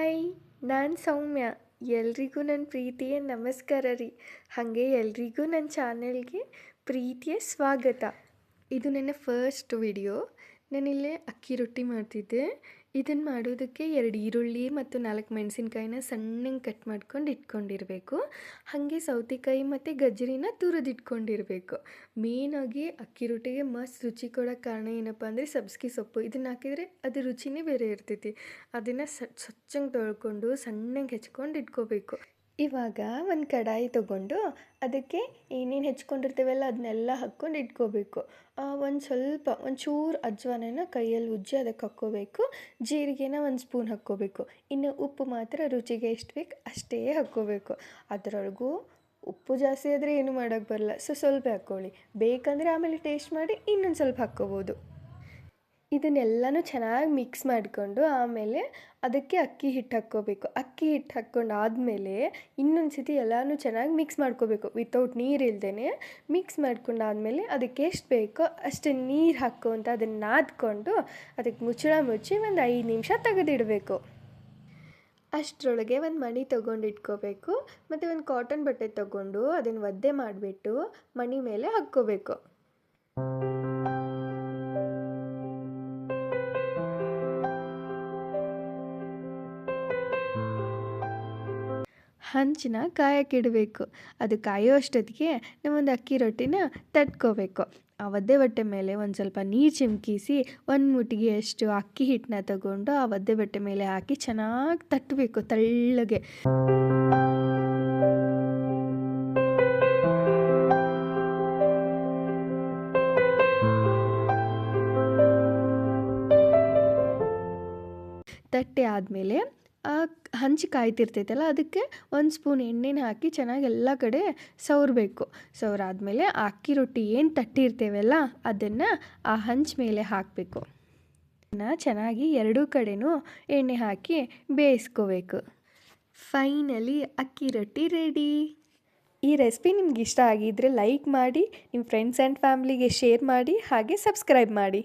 Hi, ನಾನು ಸೌಮ್ಯ. ಎಲ್ರಿಗೂ ನನ್ನ ಪ್ರೀತಿಯ ನಮಸ್ಕಾರ ರೀ. ಹಾಗೆ ಎಲ್ರಿಗೂ ನನ್ನ ಚಾನೆಲ್ಗೆ ಪ್ರೀತಿಯ ಸ್ವಾಗತ. ಇದು ನನ್ನ ಫಸ್ಟ್ ವಿಡಿಯೋ. ನಾನಿಲ್ಲೇ ಅಕ್ಕಿ ರೊಟ್ಟಿ ಮಾಡ್ತಿದ್ದೆ. ಇದನ್ನು ಮಾಡೋದಕ್ಕೆ 2 ಈರುಳ್ಳಿ ಮತ್ತು 4 ಮೆಣಸಿನ್ಕಾಯಿನ ಸಣ್ಣಗೆ ಕಟ್ ಮಾಡ್ಕೊಂಡು ಇಟ್ಕೊಂಡಿರಬೇಕು. ಹಾಗೆ ಸೌತೆಕಾಯಿ ಮತ್ತು ಗಜ್ಜರಿನ ತುರಿದಿಟ್ಕೊಂಡಿರಬೇಕು. ಮೇಯ್ನಾಗಿ ಅಕ್ಕಿ ರೊಟ್ಟಿಗೆ ಮಸ್ತ್ ರುಚಿ ಕೊಡೋಕ್ಕೆ ಕಾರಣ ಏನಪ್ಪ ಅಂದರೆ ಸಬ್ಬಸಿಗೆ ಸೊಪ್ಪು. ಇದನ್ನು ಹಾಕಿದರೆ ಅದು ರುಚಿನೇ ಬೇರೆ ಇರ್ತೈತಿ. ಅದನ್ನು ಸ್ವಚ್ಛಂಗೆ ತೊಳ್ಕೊಂಡು ಸಣ್ಣಗೆ ಹೆಚ್ಕೊಂಡು ಇಟ್ಕೋಬೇಕು. ಇವಾಗ ಒಂದು ಕಡಾಯಿ ತೊಗೊಂಡು ಅದಕ್ಕೆ ಏನೇನು ಹೆಚ್ಕೊಂಡಿರ್ತೀವಲ್ಲ ಅದನ್ನೆಲ್ಲ ಹಾಕ್ಕೊಂಡು ಇಟ್ಕೋಬೇಕು. ಒಂಚೂರು ಅಜ್ವಾನನ ಕೈಯಲ್ಲಿ ಉಜ್ಜಿ ಅದಕ್ಕೆ ಹಾಕ್ಕೋಬೇಕು. ಜೀರಿಗೆನ 1 ಸ್ಪೂನ್ ಹಾಕ್ಕೋಬೇಕು. ಇನ್ನು ಉಪ್ಪು ಮಾತ್ರ ರುಚಿಗೆ ಎಷ್ಟು ಬೇಕು ಅಷ್ಟೇ ಹಾಕ್ಕೋಬೇಕು. ಅದರೊಳಗೂ ಉಪ್ಪು ಜಾಸ್ತಿ ಆದರೆ ಏನೂ ಮಾಡೋಕ್ಕೆ ಬರಲ್ಲ, ಸ್ವಲ್ಪ ಹಾಕ್ಕೊಳ್ಳಿ. ಬೇಕಂದರೆ ಆಮೇಲೆ ಟೇಸ್ಟ್ ಮಾಡಿ ಇನ್ನೊಂದು ಸ್ವಲ್ಪ ಹಾಕ್ಕೋಬೋದು. ಇದನ್ನೆಲ್ಲನೂ ಚೆನ್ನಾಗಿ ಮಿಕ್ಸ್ ಮಾಡಿಕೊಂಡು ಆಮೇಲೆ ಅದಕ್ಕೆ ಅಕ್ಕಿ ಹಿಟ್ಟು ಹಾಕ್ಕೋಬೇಕು. ಅಕ್ಕಿ ಹಿಟ್ಟು ಹಾಕ್ಕೊಂಡಾದಮೇಲೆ ಇನ್ನೊಂದು ಸತಿ ಎಲ್ಲನೂ ಚೆನ್ನಾಗಿ ಮಿಕ್ಸ್ ಮಾಡ್ಕೋಬೇಕು. ವಿತೌಟ್ ನೀರು ಇಲ್ಲದೇ ಮಿಕ್ಸ್ ಮಾಡ್ಕೊಂಡಾದಮೇಲೆ ಅದಕ್ಕೆ ಎಷ್ಟು ಬೇಕೋ ಅಷ್ಟು ನೀರು ಹಾಕ್ಕೊಂತ ಅದನ್ನು ನಾದ್ಕೊಂಡು ಅದಕ್ಕೆ ಮುಚ್ಚಳ ಮುಚ್ಚಿ ಒಂದು 5 ನಿಮಿಷ ತೆಗೆದಿಡಬೇಕು. ಅಷ್ಟರೊಳಗೆ ಒಂದು ಮಣಿ ತೊಗೊಂಡಿಟ್ಕೋಬೇಕು ಮತ್ತು ಒಂದು ಕಾಟನ್ ಬಟ್ಟೆ ತೊಗೊಂಡು ಅದನ್ನು ಒದ್ದೆ ಮಾಡಿಬಿಟ್ಟು ಮಣಿ ಮೇಲೆ ಹಾಕ್ಕೋಬೇಕು. ಹಂಚನ್ನ ಕಾಯಕ್ಕಿಡಬೇಕು. ಅದು ಕಾಯೋ ಅಷ್ಟೊತ್ತಿಗೆ ನಾವೊಂದು ಅಕ್ಕಿ ರೊಟ್ಟಿನ ತಟ್ಕೋಬೇಕು. ಆ ಒದ್ದೆ ಬಟ್ಟೆ ಮೇಲೆ ಒಂದು ಸ್ವಲ್ಪ ನೀರು ಚಿಮ್ಕಿಸಿ 1 ಮುಟ್ಟಿಗೆಯಷ್ಟು ಅಕ್ಕಿ ಹಿಟ್ಟನ್ನ ತಗೊಂಡು ಆ ಒದ್ದೆ ಬಟ್ಟೆ ಮೇಲೆ ಹಾಕಿ ಚೆನ್ನಾಗಿ ತಟ್ಟಬೇಕು ತೆಳ್ಳಗೆ. ತಟ್ಟೆ ಆದಮೇಲೆ ಆ ಹಂಚು ಕಾಯ್ತಿರ್ತೈತಲ್ಲ ಅದಕ್ಕೆ 1 ಸ್ಪೂನ್ ಎಣ್ಣೆನ ಹಾಕಿ ಚೆನ್ನಾಗಿ ಎಲ್ಲ ಕಡೆ ಸವರಬೇಕು. ಸವರಾದ್ಮೇಲೆ ಆ ಅಕ್ಕಿ ರೊಟ್ಟಿ ಏನು ತಟ್ಟಿರ್ತೇವಲ್ಲ ಅದನ್ನು ಆ ಹಂಚು ಮೇಲೆ ಹಾಕಬೇಕು. ಚೆನ್ನಾಗಿ 2 ಕಡೆನೂ ಎಣ್ಣೆ ಹಾಕಿ ಬೇಯಿಸ್ಕೋಬೇಕು. ಫೈನಲಿ ಅಕ್ಕಿ ರೊಟ್ಟಿ ರೆಡಿ. ಈ ರೆಸಿಪಿ ನಿಮ್ಗೆ ಇಷ್ಟ ಆಗಿದ್ದರೆ ಲೈಕ್ ಮಾಡಿ, ನಿಮ್ಮ ಫ್ರೆಂಡ್ಸ್ ಆ್ಯಂಡ್ ಫ್ಯಾಮ್ಲಿಗೆ ಶೇರ್ ಮಾಡಿ, ಹಾಗೆ ಸಬ್ಸ್ಕ್ರೈಬ್ ಮಾಡಿ.